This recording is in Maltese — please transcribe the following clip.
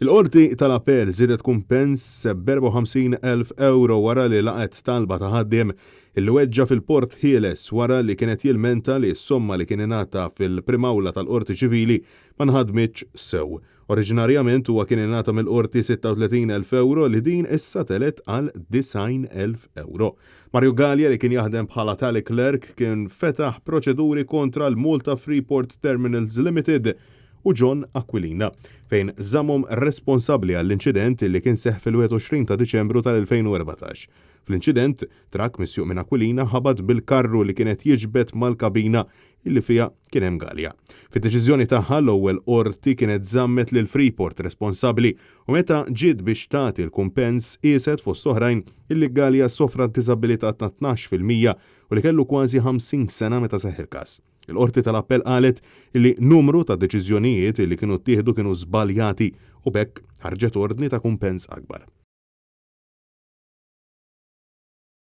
Il-qorti tal-appell żiedet kumpens b'54,000 wara li laqet talba ta' ħaddiem illi weġġa fil-Port Ħieles wara li kienet jilmenta li s-somma li kien ingħata fil-primawla tal-qorti ċivili ma nħadmitx sew. Oriġinarjament huwa kien ingħata mill-qorti 36,000 li din issa telet għal 90,000. Mario Gallia li kien jaħdem bħala tally clerk kien fetaħ proċeduri kontra l-Malta Freeport Terminals Limited u John Aquilina, fejn żammhom responsabbli għall-inċident li kien seħħ fil-21 ta' Diċembru tal-2014. Fl-inċident, trakk misjuq minn Aquilina ħabad bil-karru li kienet jiġbed mal-kabina illi fija kien hemm Gallia. Fid-deċiżjoni tagħha l-ewwel qorti kienet żammet lil Freeport responsabbli u meta ġiet biex tagħti l-kumpens qiset fost oħrajn illi Gallia sofra diżabilità ta' 12% u li kellu kważi 50 sena meta seħħ il-każ. Il-qorti tal-appell qalet illi numru ta' deċiżjonijiet li kienu ttieħdu kienu żbaljati u bekk ħarġet ordni ta' kumpens akbar.